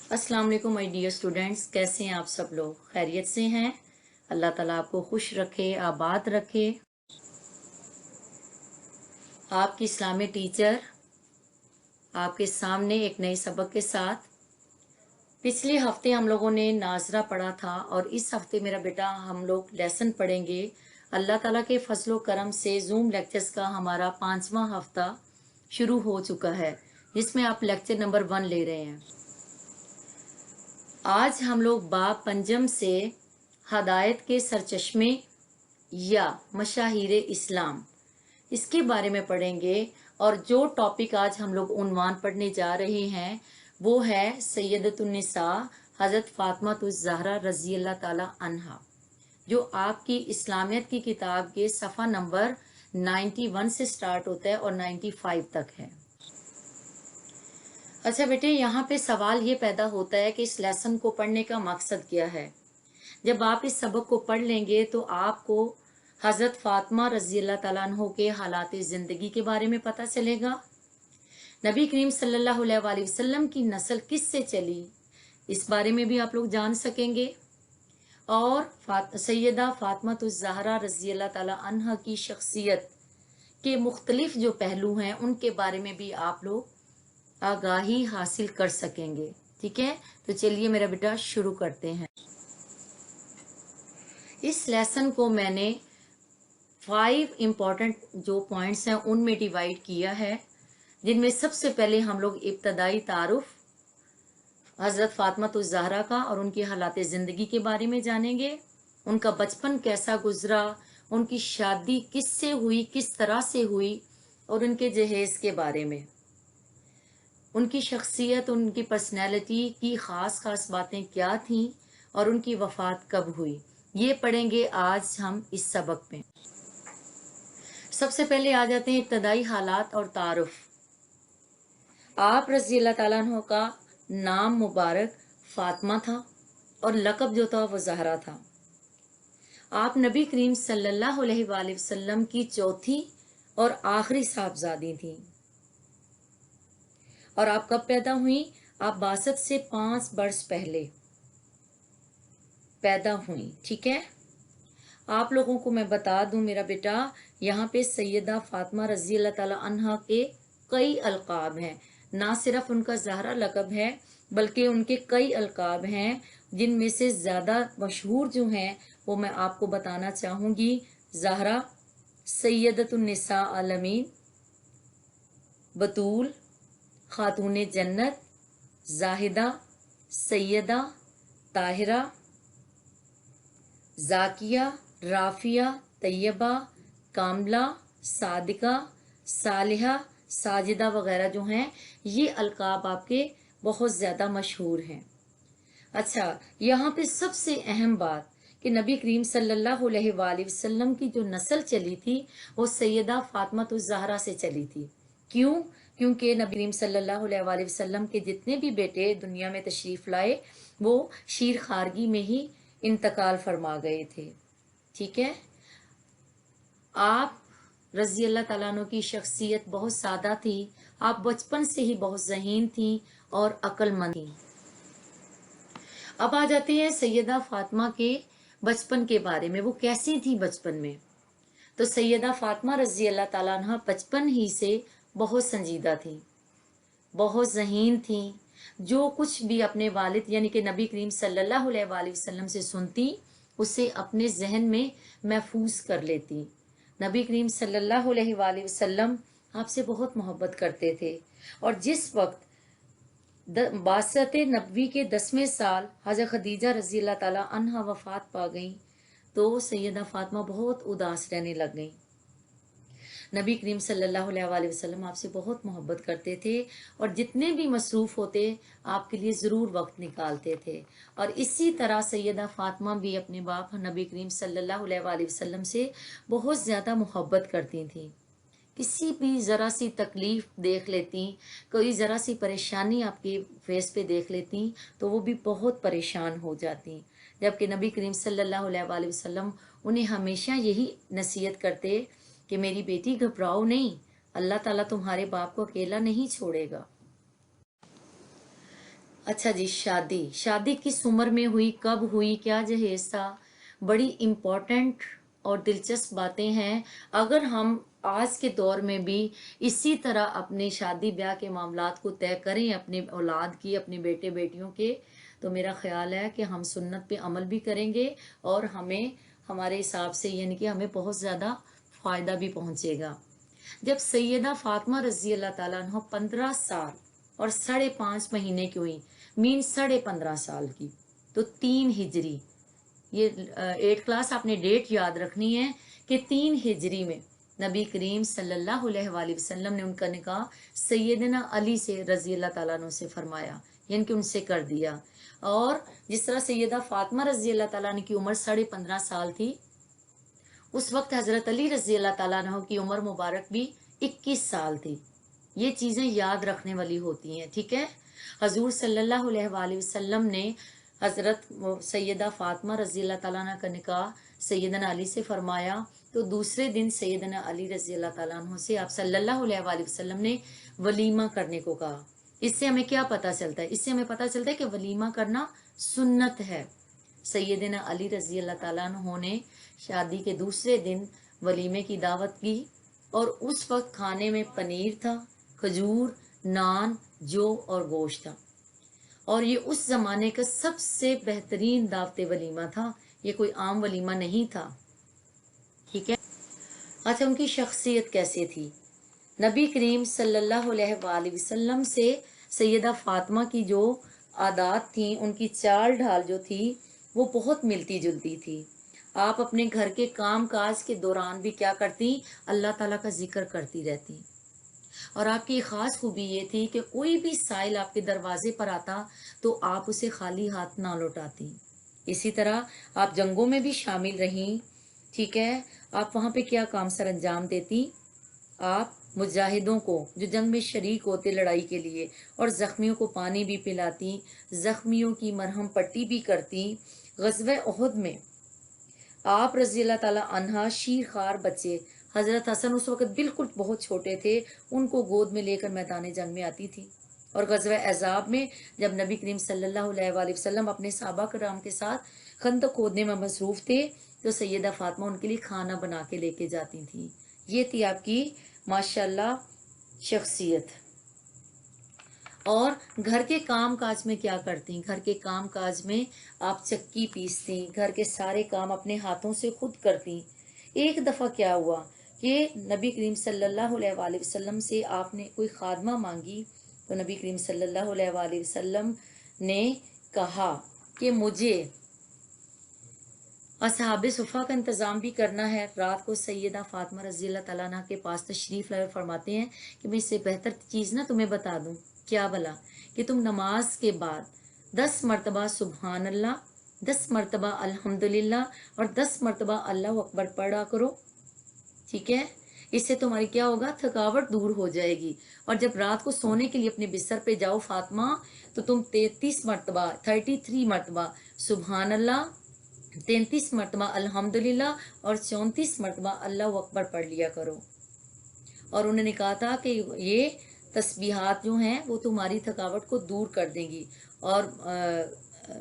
अस्सलाम वालेकुम my dear students, कैसे हैं आप सब लोग? खैरियत से हैं? अल्लाह ताला आपको खुश रखे, आबाद रखे। आपकी इस्लामी टीचर आपके सामने एक नए सबक के साथ। पिछले हफ्ते हम लोगों ने नाजरा पढ़ा था और इस हफ्ते मेरा बेटा हम लोग लेसन पढ़ेंगे। अल्लाह ताला के फजलो करम से जूम लेक्चर्स का हमारा 5वां हफ्ता शुरू हो चुका है, जिसमें आप लेक्चर नंबर 1 ले रहे हैं। आज हम लोग बाब पंजम से हदायत के सरचश्मे या मशाहिरे इस्लाम इसके बारे में पढ़ेंगे। और जो टॉपिक आज हम लोग उन्वान पढ़ने जा रहे हैं वो है सैयदतुन्निसा हज़रत फातिमातुज़ ज़हरा रज़ी अल्लाह ताला अन्हा, जो आपकी इस्लामियत की किताब के सफ़ा नंबर 91 से स्टार्ट होता है और 95 तक है। अच्छा बेटे, यहाँ पे सवाल ये पैदा होता है कि इस लेसन को पढ़ने का मकसद क्या है। जब आप इस सबक को पढ़ लेंगे तो आपको हज़रत फातिमा रज़ी अल्लाह तआला अन्हो के हालात ज़िंदगी के बारे में पता चलेगा। नबी करीम सल्लल्लाहु अलैहि वसल्लम की नस्ल किस से चली, इस बारे में भी आप लोग जान सकेंगे। और सैयदा फातिमातुज़ ज़हरा रज़ी अल्लाह तआला अन्हा की शख्सियत के मुख्तलिफ जो पहलू हैं उनके बारे में भी आप लोग आगाही हासिल कर सकेंगे। ठीक है, तो चलिए मेरा बेटा शुरू करते हैं। इस लेसन को मैंने 5 इम्पॉर्टेंट जो पॉइंट्स हैं उनमें डिवाइड किया है, जिनमें सबसे पहले हम लोग इब्तदाई तारुफ हज़रत फातिमातुज़ ज़हरा का और उनकी हालात ज़िंदगी के बारे में जानेंगे। उनका बचपन कैसा गुजरा, उनकी शादी किससे हुई, किस तरह से हुई, और उनके जहेज़ के बारे में, उनकी शख्सियत, उनकी पर्सनैलिटी की ख़ास ख़ास बातें क्या थीं और उनकी वफ़ात कब हुई, ये पढ़ेंगे आज हम इस सबक में। सबसे पहले आ जाते हैं इब्तदाई हालात और तारुफ। आप रज़ी अल्लाह ताला अन्हो का नाम मुबारक फातिमा था और लक़ब जो था वो ज़हरा था। आप नबी करीम सल्लल्लाहु अलैहि वसल्लम की चौथी और आखिरी साहबजादी थी। और आप कब पैदा हुई? आप 62 से 5 वर्ष पहले पैदा हुई। ठीक है, आप लोगों को मैं बता दूं मेरा बेटा, यहाँ पे सैयदा फातिमा रज़ी अल्लाह ताला अन्हा के कई अलकाब हैं। ना सिर्फ उनका ज़हरा लक़ब है बल्कि उनके कई अलकाब हैं, जिनमें से ज़्यादा मशहूर जो हैं वो मैं आपको बताना चाहूँगी। ज़हरा, सैयदतुन्निसा आलमीन, बतूल, खातून जन्नत, जाहिदा, सैयदा, ताहिरा, जाकिया, राफिया, तैयबा, कामला, सादिका, सालिहा, साजिदा वगैरह जो हैं, ये अलकाब आपके बहुत ज़्यादा मशहूर हैं। अच्छा, यहाँ पे सबसे अहम बात कि नबी करीम सल्लल्लाहु अलैहि वसल्लम की जो नस्ल चली थी वो सैयदा फातिमातुज़ ज़हरा से चली थी। क्यों? क्योंकि नबी करीम सल्लल्लाहु अलैहि वसल्लम के जितने भी बेटे दुनिया में तशरीफ़ लाए वो शीर खारगी में ही इंतकाल फरमा गए थे। ठीक है, आप रज़ी अल्लाह ताला अन्हु की शख्सियत बहुत सादा थी। आप बचपन से ही बहुत ज़हीन थी और अक्लमंद थी। अब आ जाते हैं सैयदा फातिमा के बचपन के बारे में, वो कैसी थी बचपन में। तो सैयदा फातिमा रज़ी अल्लाह ताला अन्हा बचपन ही से बहुत संजीदा थी, बहुत ज़हीन थी। जो कुछ भी अपने वालिद यानी कि नबी करीम सल्लल्लाहु अलैहि वसल्लम से सुनती उसे अपने जहन में महफूज कर लेती। नबी करीम सल्लल्लाहु अलैहि वसल्लम आपसे बहुत मोहब्बत करते थे। और जिस वक्त बासत नबवी के 10वें साल हज़रत खदीजा रज़ी अल्लाह ताला अन्हा वफ़ात पा गई तो सैयदा फातिमा बहुत उदास रहने लग गई। नबी करीम सल्लल्लाहु अलैहि वसल्लम आपसे बहुत मोहब्बत करते थे और जितने भी मसरूफ़ होते आपके लिए ज़रूर वक्त निकालते थे। और इसी तरह सैयदा फातिमा भी अपने बाप नबी करीम सल्लल्लाहु अलैहि वसल्लम से बहुत ज़्यादा मोहब्बत करती थीं। किसी भी ज़रा सी तकलीफ़ देख लेती, कोई ज़रा सी परेशानी आपके फेस पे देख लेती तो वो भी बहुत परेशान हो जाती। जबकि नबी करीम सल्लल्लाहु अलैहि वसल्लम उन्हें हमेशा यही नसीहत करते कि मेरी बेटी घबराओ नहीं, अल्लाह ताला तुम्हारे बाप को अकेला नहीं छोड़ेगा। अच्छा जी, शादी किस उम्र में हुई, कब हुई, क्या जहेज था, बड़ी इम्पोर्टेंट और दिलचस्प बातें हैं। अगर हम आज के दौर में भी इसी तरह अपने शादी ब्याह के मामलात को तय करें अपने औलाद की, अपने बेटे बेटियों के, तो मेरा ख्याल है कि हम सुन्नत पे अमल भी करेंगे और हमें हमारे हिसाब से यानी कि हमें बहुत ज़्यादा फ़ायदा भी पहुंचेगा। जब सैयदा फातिमा रजी अल्लाह ताला अन्हा 15 साल और 5.5 महीने की हुई, मीन 15.5 साल की, तो 3 हिजरी, ये 8 क्लास आपने डेट याद रखनी है कि 3 हिजरी में नबी करीम सल्लल्लाहु अलैहि वसल्लम ने उनका निकाह सैयदना अली से रजी अल्लाह ताला अन्हु से फरमाया, यानी कि उनसे कर दिया। और जिस तरह सैयदा फातिमा रजी अल्लाह ताला अन्हा की उम्र 15.5 साल थी, उस वक्त हजरत अली रजी अल्लाह ताला अन्हु की उम्र मुबारक भी 21 साल थी। ये चीजें याद रखने वाली होती हैं, ठीक है। हजूर सल्लल्लाहु अलैहि वसल्लम ने हजरत सैयदा फातिमा रजी अल्लाह ताला अन्हा का निकाह सैयदना अली से फरमाया, तो दूसरे दिन सैयदना अली रजी अल्लाह ताला अन्हु से आप सल्लल्लाहु अलैहि वसल्लम ने वलीमा करने को कहा। इससे हमें क्या पता चलता है? इससे हमें पता चलता है कि वलीमा करना सुन्नत है। सैयदना अली रजी अल्लाह ताला अन्हु ने शादी के दूसरे दिन वलीमे की दावत की और उस वक्त खाने में पनीर था, खजूर, नान, जौ और गोश्त था। और ये उस जमाने का सबसे बेहतरीन दावत वलीमा था, ये कोई आम वलीमा नहीं था, ठीक है। अच्छा, उनकी शख्सियत कैसे थी? नबी करीम सल्लल्लाहु अलैहि वसल्लम से सैयदा फातिमा की जो आदात थी, उनकी चाल ढाल जो थी, वो बहुत मिलती जुलती थी। आप अपने घर के काम काज के दौरान भी क्या करती? अल्लाह ताला का जिक्र करती रहती। और आपकी खास खूबी ये थी कि कोई भी साइल आपके दरवाजे पर आता तो आप उसे खाली हाथ ना लौटाती। इसी तरह आप जंगों में भी शामिल रहीं, ठीक है। आप वहां पे क्या काम सर अंजाम देती? आप मुजाहिदों को जो जंग में शरीक होते लड़ाई के लिए, और जख्मियों को पानी भी पिलाती, जख्मियों की मरहम पट्टी भी करती। गज़वे उहद में आप रजी अल्लाह ताला अन्हा शीर खार बच्चे, हजरत हसन उस वक्त बिल्कुल बहुत छोटे थे, उनको गोद में लेकर मैदान जंग में आती थी। और गज़वे अहज़ाब में जब नबी करीम सल्लल्लाहु अलैहि वसल्लम अपने सहाबा कराम के साथ खंदक खोदने में मसरूफ थे, तो सैयदा फातिमा उनके लिए खाना बना के लेके जाती थी। ये थी आपकी माशाल्लाह शख्सियत। और घर के काम काज में क्या करती? घर के काम काज में आप चक्की पीसती, घर के सारे काम अपने हाथों से खुद करती। एक दफ़ा क्या हुआ कि नबी करीम सल्लल्लाहु अलैहि वसल्लम से आपने कोई खादमा मांगी, तो नबी करीम सल्लल्लाहु अलैहि वसल्लम ने कहा कि मुझे असहाब सुफ़ा का इंतज़ाम भी करना है। रात को सैयदा फातिमा रज़ी अल्लाह तआला अन्हा के पास तशरीफ़ लाए, फरमाते हैं कि मैं इससे बेहतर चीज़ ना तुम्हें बता दूं। क्या भला? कि तुम नमाज के बाद 10 मरतबा सुबहान अल्लाह, 10 मरतबा अल्हम्दुलिल्लाह और 10 मरतबा अल्लाह अकबर पढ़ा करो, ठीक है। इससे तुम्हारी क्या होगा? थकावट दूर हो जाएगी। और जब रात को सोने के लिए अपने बिस्तर पे जाओ फातिमा, तो तुम 33 मरतबा 33 मरतबा सुबहान अल्लाह, 33 मरतबा अल्हम्दुलिल्लाह और 34 मरतबा अल्लाह अकबर पढ़ लिया करो। और उन्होंने कहा था कि ये तस्बीहात जो हैं वो तुम्हारी थकावट को दूर कर देंगी। और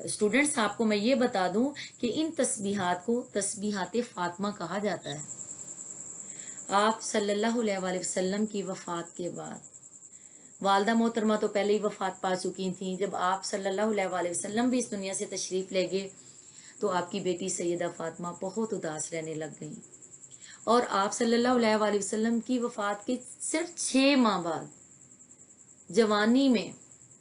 स्टूडेंट्स, आपको मैं ये बता दूं कि इन तस्बीहात को तस्बीहात फातिमा कहा जाता है। आप सल्लल्लाहु अलैहि वसल्लम की वफ़ात के बाद, वालदा मोहतरमा तो पहले ही वफ़ात पा चुकी थी, जब आप सल्लल्लाहु अलैहि वसल्लम भी इस दुनिया से तशरीफ़ ले गए, तो आपकी बेटी सैयदा फातिमा बहुत उदास रहने लग गई। और आप सल्लल्लाहु अलैहि वसल्लम की वफ़ात के सिर्फ 6 माह बाद जवानी में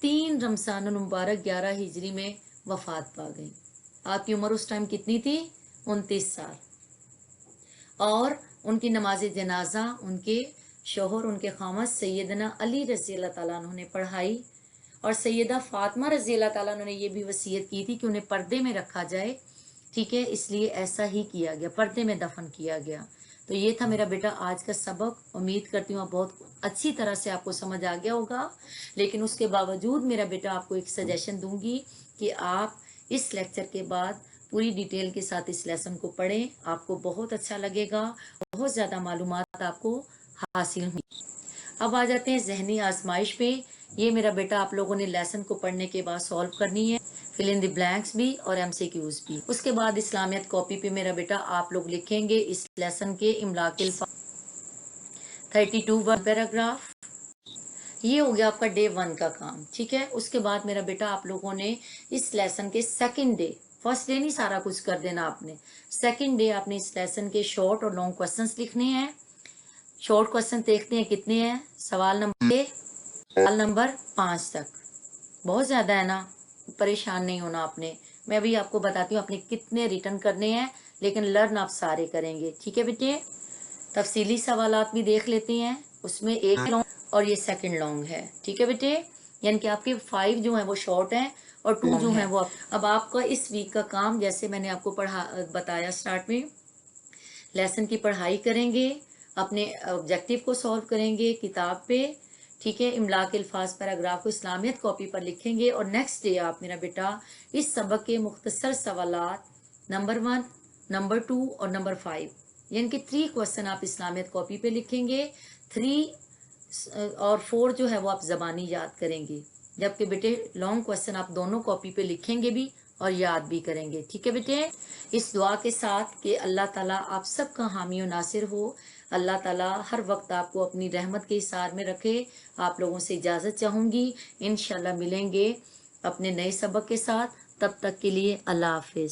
3 रमज़ान मुबारक 11 हिजरी में वफ़ात पा गई। आपकी उम्र उस टाइम कितनी थी? 29 साल। और उनकी नमाज जनाजा उनके शोहर, उनके खामद सैयदना अली रज़ी अल्लाह ताला अन्हु ने पढ़ाई। और सैयदा फातिमा रज़ी अल्लाह ताला अन्हु ने ये भी वसीयत की थी कि उन्हें पर्दे में रखा जाए, ठीक है। इसलिए ऐसा ही किया गया, पर्दे में दफन किया गया। तो ये था मेरा बेटा आज का सबक। उम्मीद करती हूँ बहुत अच्छी तरह से आपको समझ आ गया होगा। लेकिन उसके बावजूद मेरा बेटा आपको एक सजेशन दूंगी कि आप इस लेक्चर के बाद पूरी डिटेल के साथ इस लेसन को पढ़ें, आपको बहुत अच्छा लगेगा, बहुत ज़्यादा मालूमात आपको हासिल हुई। अब आ जाते हैं जहनी आजमाइश पे یہ میرا بیٹا آپ لوگوں نے لیسن کو پڑھنے کے بعد سالو کرنی ہے، فل ان دی بلینکس بھی اور MCQs بھی۔ اس کے بعد اسلامیت کاپی پہ میرا بیٹا آپ لوگ لکھیں گے اس لیسن کے املا کے الفاظ 32 ون پیراگراف۔ یہ ہو گیا آپ کا ڈے 1 کا کام، ٹھیک ہے۔ اس کے بعد میرا بیٹا آپ لوگوں نے اس لیسن کے سیکنڈ ڈے، فرسٹ ڈے نہیں سارا کچھ کر دینا آپ نے، سیکنڈ ڈے آپ نے اس لیسن کے شارٹ اور لانگ کوسچنس لکھنے ہیں۔ شارٹ کوسچن دیکھتے ہیں کتنے ہیں، سوال نمبر 5 تک، بہت زیادہ ہے نا، پریشان نہیں ہونا آپ نے۔ میں ابھی آپ کو بتاتی ہوں آپ نے کتنے ریٹرن کرنے ہیں، لیکن لرن آپ سارے کریں گے، ٹھیک ہے بیٹے۔ تفصیلی سوالات بھی دیکھ لیتے ہیں، اس میں ایک لانگ اور یہ سیکنڈ لانگ ہے، ٹھیک ہے بیٹے۔ یعنی کہ آپ کے 5 جو ہیں وہ شارٹ ہیں اور 2 جو ہیں وہ اب آپ کا اس ویک کا کام جیسے میں نے آپ کو بتایا سٹارٹ میں، لیسن کی پڑھائی کریں گے، اپنے آبجیکٹیو کو سالو کریں گے کتاب پہ، ٹھیک ہے۔ املا کے الفاظ پیراگراف کو اسلامیت کاپی پر لکھیں گے اور نیکسٹ ڈے آپ میرا بیٹا اس سبق کے مختصر سوالات نمبر 1، نمبر 2 اور نمبر 5 یعنی کہ 3 کوسچن آپ اسلامیت کاپی پہ لکھیں گے، 3 اور 4 جو ہے وہ آپ زبانی یاد کریں گے، جبکہ بیٹے لانگ کوسچن آپ دونوں کاپی پہ لکھیں گے بھی اور یاد بھی کریں گے، ٹھیک ہے بیٹے۔ اس دعا کے ساتھ کہ اللہ تعالیٰ آپ سب کا حامی و ناصر ہو، اللہ تعالیٰ ہر وقت آپ کو اپنی رحمت کے احاطے میں رکھے۔ آپ لوگوں سے اجازت چاہوں گی، انشاءاللہ ملیں گے اپنے نئے سبق کے ساتھ، تب تک کے لیے اللہ حافظ۔